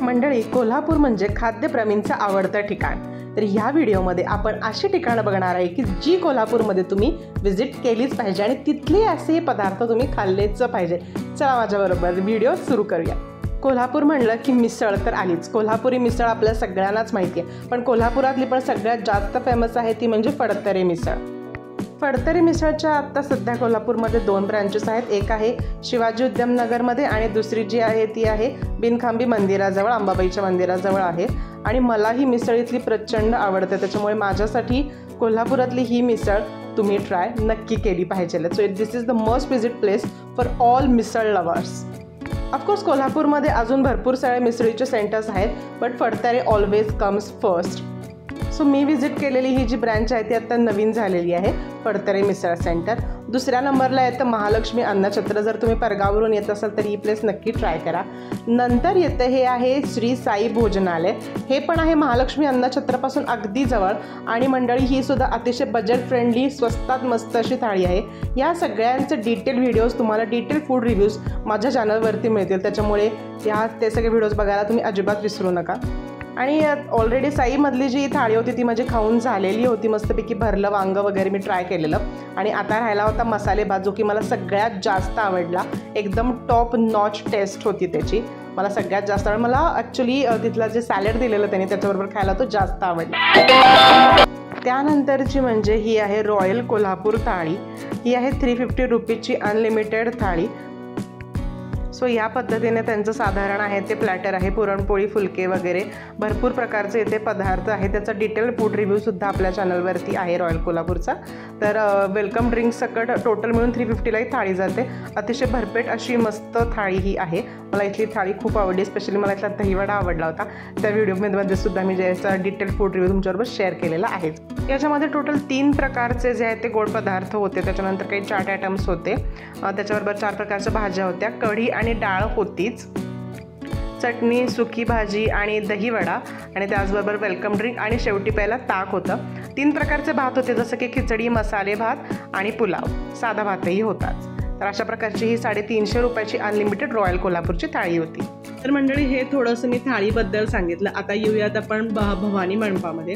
मंडळी, कोल्हापूर म्हणजे खाद्यप्रेमींचं आवडतं ठिकाण. तर ह्या व्हिडिओमध्ये आपण अशी ठिकाणं बघणार आहे की जी कोल्हापूरमध्ये तुम्ही व्हिजिट केलीच पाहिजे आणि तिथले असे पदार्थ तुम्ही खाल्लेच पाहिजे. चला माझ्याबरोबर व्हिडिओ सुरू करूया. कोल्हापूर म्हणलं की मिसळ तर आलीच. कोल्हापुरी मिसळ आपल्या सगळ्यांनाच माहिती आहे, पण कोल्हापुरातली पण सगळ्यात जास्त फेमस आहे ती म्हणजे फडतरे मिसळ. फडतरे मिसळच्या आत्ता सध्या कोल्हापूरमध्ये 2 ब्रँचेस आहेत. एक आहे शिवाजी उद्यमनगरमध्ये आणि दुसरी जी आहे ती आहे बिनखांबी मंदिराजवळ, अंबाबाईच्या मंदिराजवळ आहे. आणि मला ही मिसळ इथली प्रचंड आवडते, त्याच्यामुळे माझ्यासाठी कोल्हापुरातली ही मिसळ तुम्ही ट्राय नक्की केली पाहिजे. So this is the must visit place for all misal lovers. Of course कोल्हापूरमध्ये अजून भरपूर सारे मिसळीचे सेंटर्स आहेत, but Phadtare always comes first. So me visit केलेली ही जी ब्रँच आहे ती आत्ता नवीन झालेली आहे, फडतरे मिसळ सेंटर. दुसऱ्या नंबरला येतं महालक्ष्मी अन्नछत्र. जर तुम्ही परगावरून येत असाल तर ही प्लेस नक्की ट्राय करा. नंतर येतं हे आहे श्री साई भोजनालय. हे पण आहे महालक्ष्मी अन्नछत्रपासून अगदी जवळ. आणि मंडळी, ही सुद्धा अतिशय बजेट फ्रेंडली, स्वस्तात मस्त अशी थाळी आहे. या सगळ्यांचे डिटेल व्हिडिओज तुम्हाला, डिटेल फूड रिव्ह्यूज माझ्या चॅनलवरती मिळतील, त्याच्यामुळे ते सगळे व्हिडिओज बघायला तुम्ही अजिबात विसरू नका. आणि ऑलरेडी साईमधली जी थाळी होती ती माझी खाऊन झालेली होती. मस्तपैकी भरलं वांगं वगैरे मी ट्राय केलेलं. आणि आता राहिला होता मसाले भात, जो की मला सगळ्यात जास्त आवडला. एकदम टॉप नॉच टेस्ट होती त्याची. मला सगळ्यात जास्त आवडला. मला ॲक्च्युली तिथला जे सॅलड दिलेलं त्याने त्याच्याबरोबर खायला तो जास्त आवडला. त्यानंतरची म्हणजे ही आहे रॉयल कोल्हापूर थाळी. ही आहे 350 रुपीजची अनलिमिटेड थाळी. सो या पद्धतीने त्यांचं साधारण आहे ते प्लॅटर आहे. पुरणपोळी, फुलके वगैरे भरपूर प्रकारचे इथे पदार्थ आहे. त्याचा डिटेल फूड रिव्ह्यूसुद्धा आपल्या चॅनलवरती आहे रॉयल कोल्हापूरचा. तर वेलकम ड्रिंक्स सकट टोटल मिळून 350ला ही थाळी जाते. अतिशय भरपेट अशी मस्त थाळी ही आहे. मला इथली थाळी खूप आवडली. स्पेशली मला इथला दहीवडा आवडला होता. त्या व्हिडिओमध्ये सुद्धा मी ज्याचा डिटेल फूड रिव्ह्यू तुमच्याबरोबर शेअर केलेला आहे. याच्यामध्ये टोटल 3 प्रकारचे जे आहेत ते गोड पदार्थ होते. त्याच्यानंतर काही चाट आयटम्स होते. त्याच्याबरोबर 4 प्रकारच्या भाज्या होत्या. कढी आणि डाळ होतीच. चटणी, सुकी भाजी आणि दहीवडा आणि त्याचबरोबर वेलकम ड्रिंक आणि शेवटी प्यायला ताक होतं. 3 प्रकारचे भात होते, जसं की खिचडी, मसाले भात आणि पुलाव. साधा भातही होताच. तर अशा प्रकारची ही 350 रुपयाची अनलिमिटेड रॉयल कोल्हापूरची थाळी होती. तर मंडळी, हे थोडंसं मी थाळीबद्दल सांगितलं. आता येऊयात आपण भवानी मंडपामध्ये.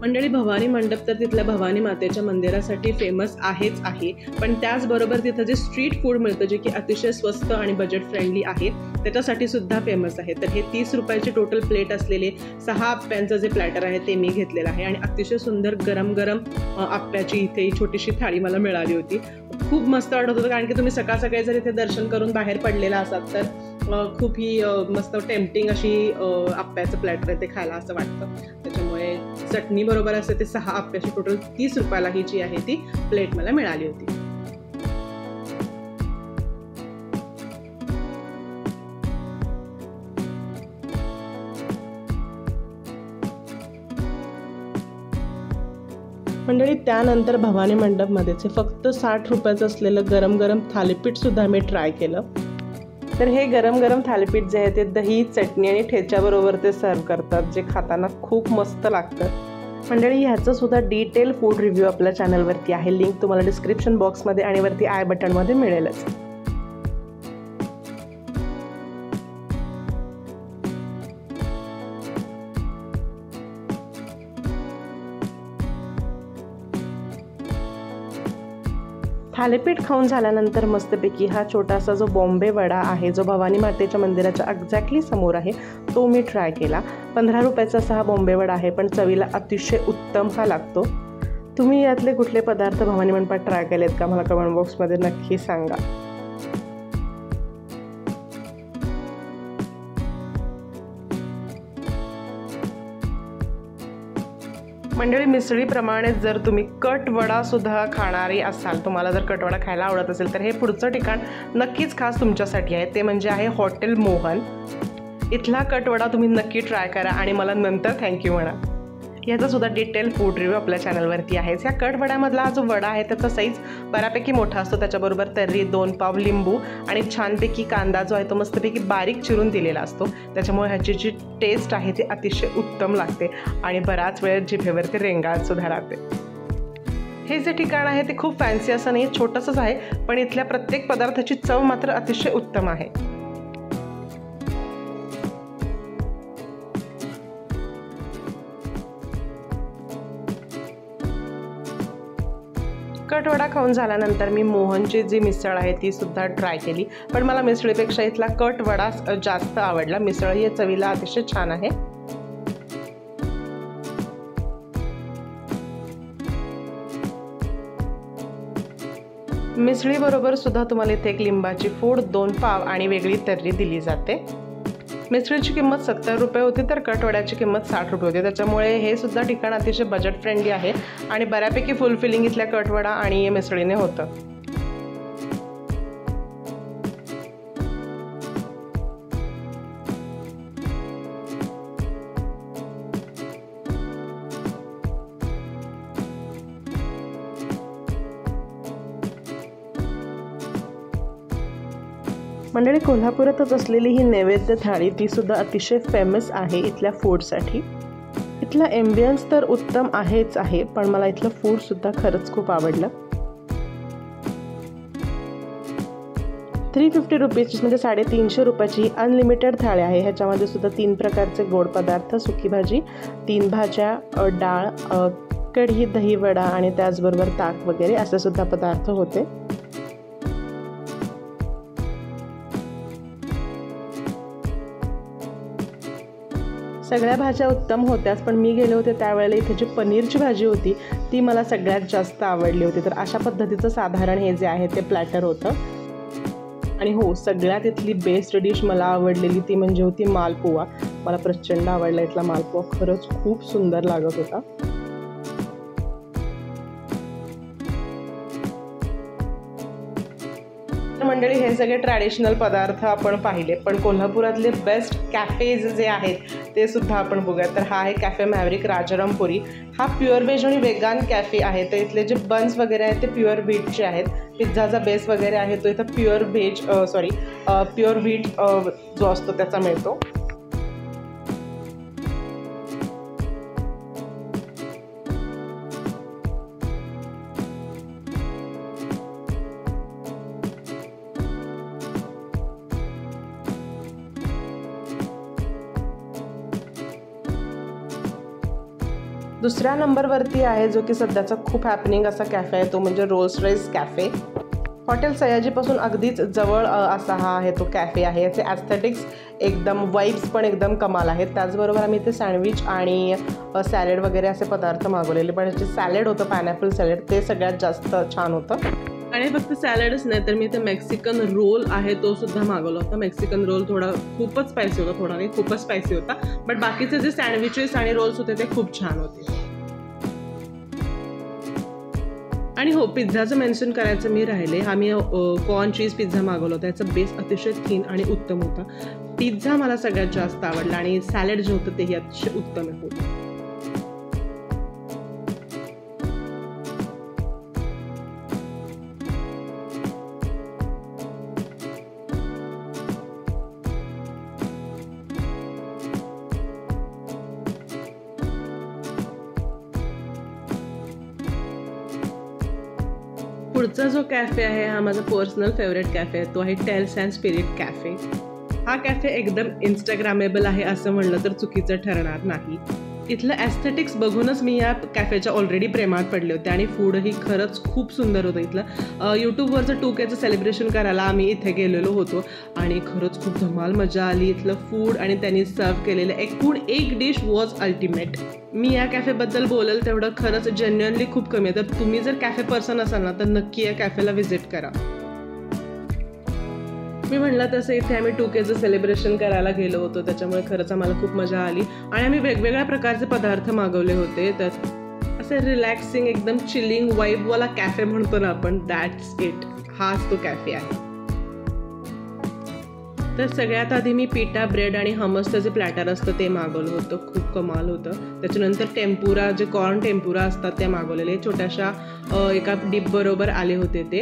मंडळी, भवानी मंडप तर तिथल्या भवानी मातेच्या मंदिरासाठी फेमस आहेच आहे, पण त्याचबरोबर तिथं जे स्ट्रीट फूड मिळतं, जे की अतिशय स्वस्त आणि बजेट फ्रेंडली आहे, त्याच्यासाठी सुद्धा फेमस आहे. तर हे 30 रुपयाचे टोटल प्लेट असलेले 6 आप्प्यांचं जे प्लॅटर आहे ते मी घेतलेलं आहे. आणि अतिशय सुंदर गरम गरम आप्प्याची इथे ही छोटीशी थाळी मला मिळाली होती. खूप मस्त वाटत होतं, कारण की तुम्ही सकाळ सकाळी जर इथे दर्शन करून बाहेर पडलेला असाल तर खूप ही मस्त टेम्पटिंग अशी आप्प्याचं प्लॅटर आहे ते खायला असं वाटतं. त्याच्यामुळे चटणी बरोबर असते ते 6 आप्प्याची टोटल 30 रुपयाला ही जी आहे ती प्लेट मला मिळाली होती. मंडळी, त्यानंतर भवानी मंडपमध्येच फक्त 60 रुपयाचं असलेलं गरम गरम थालीपीठसुद्धा मी ट्राय केलं. तर हे गरम गरम थालीपीठ जे आहे ते दही, चटणी आणि ठेच्याबरोबर ते सर्व करतात, जे खाताना खूप मस्त लागतं. मंडळी, ह्याचं सुद्धा डिटेल फूड रिव्ह्यू आपल्या चॅनलवरती आहे. लिंक तुम्हाला डिस्क्रिप्शन बॉक्समध्ये आणि वरती आय बटनमध्ये मिळेलच. थालीपीठ खाऊन झाल्यानंतर मस्तपैकी हा छोटासा जो बॉम्बे वडा आहे, जो भवानी मातेच्या मंदिराच्या एक्झॅक्टली समोर आहे, तो मी ट्राय केला. 15 रुपयाचा हा बॉम्बे वडा आहे, पण चवीला अतिशय उत्तम हा लागतो. तुम्ही यातले कुठले पदार्थ भवानी मंडपात ट्राय केलेत का, मला कमेंट बॉक्समध्ये नक्की सांगा. मंडळी, मिसळीप्रमाणेच जर तुम्ही कटवडासुद्धा खाणारी असाल, तुम्हाला जर कटवडा खायला आवडत असेल तर हे पुढचं ठिकाण नक्कीच खास तुमच्यासाठी आहे. ते म्हणजे आहे हॉटेल मोहन. इथला कटवडा तुम्ही नक्की ट्राय करा आणि मला नंतर थँक्यू म्हणा. ह्याचा सुद्धा डिटेल फूड रिव्ह्यू आपल्या चॅनलवरती आहे. या कटवड्यामधला जो वडा आहे त्याचा साईज बऱ्यापैकी मोठा असतो. त्याच्याबरोबर तर्री, 2 पाव लिंबू आणि छानपैकी कांदा जो आहे तो मस्तपैकी बारीक चिरून दिलेला असतो. त्याच्यामुळे ह्याची जी टेस्ट आहे ती अतिशय उत्तम लागते आणि बराच वेळ जिभेवरती रेंगाळत सुद्धा राहते. हे जे ठिकाण आहे ते खूप फॅन्सी असं नाही, छोटंसंच आहे, पण इथल्या प्रत्येक पदार्थाची चव मात्र अतिशय उत्तम आहे. कटवडा खाऊन झाल्यानंतर मी मोहनची जी मिसळ आहे ती सुद्धा ट्राय केली, पण मला मिसळीपेक्षा इथला कटवडा जास्त आवडला। मिसळ ही चवीला अतिशय छान आहे। मिसळीबरोबर सुद्धा तुम्हाला इथे एक लिंबाची फोड, 2 पाव आणि वेगळी तर्री दिली जाते। मिसळीची किंमत 70 रुपये होती तर कटवड्याची किंमत 60 रुपये होती, त्याच्यामुळे हे सुद्धा ठिकाण अतिशय बजेट फ्रेंडली आहे आणि बऱ्यापैकी फुलफिलिंग इथल्या कटवडा आणि मिसळीने होतं। मंडळी, कोल्हापुरातच असलेली ही नैवेद्य थाळी ती सुद्धा अतिशय फेमस आहे इथल्या फूडसाठी। इथला एम्बियन्स तर उत्तम आहेच आहे, पण मला इथलं फूड सुद्धा खरंच खूप आवडलं। 350 रुपीज म्हणजे 350 रुपयाची अनलिमिटेड थाळी आहे। ह्याच्यामध्ये सुद्धा 3 प्रकारचे गोड पदार्थ, सुकी भाजी, 3 भाज्या, डाळ, कढी, दही वडा आणि त्याचबरोबर ताक वगैरे असे सुद्धा पदार्थ होते। सगळ्या भाज्या उत्तम होत्याच, पण मी गेले होते त्यावेळेला इथे जी पनीरची भाजी होती ती मला सगळ्यात जास्त आवडली होती। तर अशा पद्धतीचं साधारण हे जे आहे ते प्लॅटर होतं। आणि हो, सगळ्यात इथली बेस्ट डिश मला आवडलेली ती म्हणजे होती मालपुवा। मला प्रचंड आवडला इथला मालपुवा, खरंच खूप सुंदर लागत होता। मंडळी, हे सगळे ट्रॅडिशनल पदार्थ आपण पाहिले, पण कोल्हापुरातले बेस्ट कॅफेज जे आहेत ते सुद्धा आपण बघूया। तर हा आहे कॅफे मॅव्हरिक राजारामपुरी। हा प्युअर व्हेज आणि वेगन कॅफे आहे। तर इथले जे बन्स वगैरे आहेत ते प्युअर व्हीटचे आहेत। पिझ्झाचा बेस वगैरे आहे तो इथं प्युअर व्हीट जो असतो त्याचा मिळतो। दुसऱ्या नंबरवरती आहे जो की सध्याचा खूप हॅपनिंग असा कॅफे आहे, तो म्हणजे रोल्स रॉइस कॅफे। हॉटेल सयाजीपासून अगदीच जवळ असा हा आहे तो कॅफे आहे। याचे ॲस्थेटिक्स एकदम, वाईब्स पण एकदम कमाल आहेत। त्याचबरोबर आम्ही इथे सँडविच आणि सॅलेड वगैरे असे पदार्थ मागवलेले, पण जे सॅलेड होतं पायनॅपल सॅलेड ते सगळ्यात जास्त छान होतं। आणि फक्त सॅलडच नाही तर मी इथे मेक्सिकन रोल आहे तो सुद्धा मागवला होता। मेक्सिकन रोल थोडा खूपच स्पायसी होता, थोडा नाही खूपच स्पायसी होता, बट बाकीचे जे सँडविचेस आणि रोल्स होते ते खूप छान होते। आणि हो, पिझ्झाचं मेन्शन करायचं मी राहिले, आम्ही कॉर्न चीज पिझ्झा मागवला होता। याचा बेस अतिशय थिन आणि उत्तम होता। पिझ्झा मला सगळ्यात जास्त आवडला आणि सॅलड जे होतं तेही अतिशय उत्तम होतं। पुढचा जो कॅफे आहे हा माझा पर्सनल फेवरेट कॅफे आहे, तो आहे टेल्स अँड स्पिरिट कॅफे। हा कॅफे एकदम इंस्टाग्रामेबल आहे असं म्हणलं तर चुकीचं ठरणार नाही। इथलं ॲस्थेटिक्स बघूनच मी या कॅफेच्या ऑलरेडी प्रेमात पडले होते आणि फूडही खरंच खूप सुंदर होतं इथलं। यूट्यूबवरचं 2Kचं सेलिब्रेशन करायला आम्ही इथे गेलेलो होतो आणि खरंच खूप धमाल मजा आली। इथलं फूड आणि त्यांनी सर्व केलेलं एक डिश वॉज अल्टिमेट। मी या कॅफेबद्दल बोलेल तेवढं खरंच जेन्युइनली खूप कमी आहे। तर तुम्ही जर कॅफे पर्सन असाल ना तर नक्की या कॅफेला व्हिजिट करा। मी म्हणलं तसं इथे आम्ही 2Kचं सेलिब्रेशन करायला गेलो होतो, त्याच्यामुळे खरंच आम्हाला खूप मजा आली आणि आम्ही वेगवेगळ्या प्रकारचे पदार्थ मागवले होते। तर असं रिलॅक्सिंग एकदम चिलिंग वाईबवाला कॅफे म्हणतो ना आपण, दॅट्स इट, हाच तो कॅफे आहे। तर सगळ्यात आधी मी पिटा ब्रेड आणि हमसचं जे प्लॅटर असतं ते मागवलं होतं, खूप कमाल होतं। त्याच्यानंतर टेम्पुरा, जे कॉर्न टेम्पुरा असतात ते मागवलेले, छोट्याशा एका डिपबरोबर आले होते ते।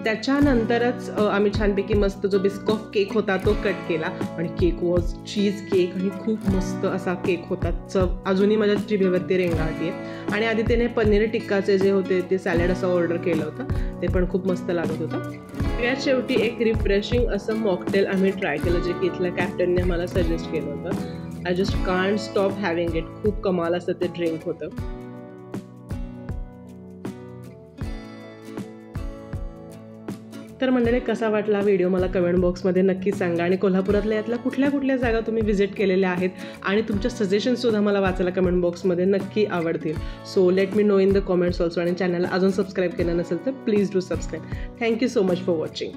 त्याच्यानंतरच आम्ही छानपैकी मस्त जो बिस्कॉफ केक होता तो कट केला आणि केक वॉज चीज केक आणि खूप मस्त असा केक होता। चव अजूनही माझ्या जिभेवरती रेंगाळते आहे। आणि आधी त्याने पनीर टिक्काचे जे होते ते सॅलड असं ऑर्डर केलं होतं, ते पण खूप मस्त लागत होतं। सगळ्यात शेवटी एक रिफ्रेशिंग असं मॉकटेल आम्ही ट्राय केलं, जे की इथल्या कॅप्टनने मला सजेस्ट केलं होतं। I just can't stop having it, खूप कमाल असं ते ड्रिंक होतं। तर मंडळी, कसा वाटला व्हिडिओ मला कमेंट बॉक्समध्ये नक्की सांगा आणि कोल्हापुरातल्या यातल्या कुठल्या कुठल्या जागा तुम्ही व्हिजिट केलेल्या आहेत आणि तुमच्या सजेशनसुद्धा मला वाचायला कमेंट बॉक्समध्ये नक्की आवडतील. So let me know in the comments also. आणि चॅनलला अजून सबस्क्राईब केलं नसेल तर please do subscribe. Thank you so much for watching.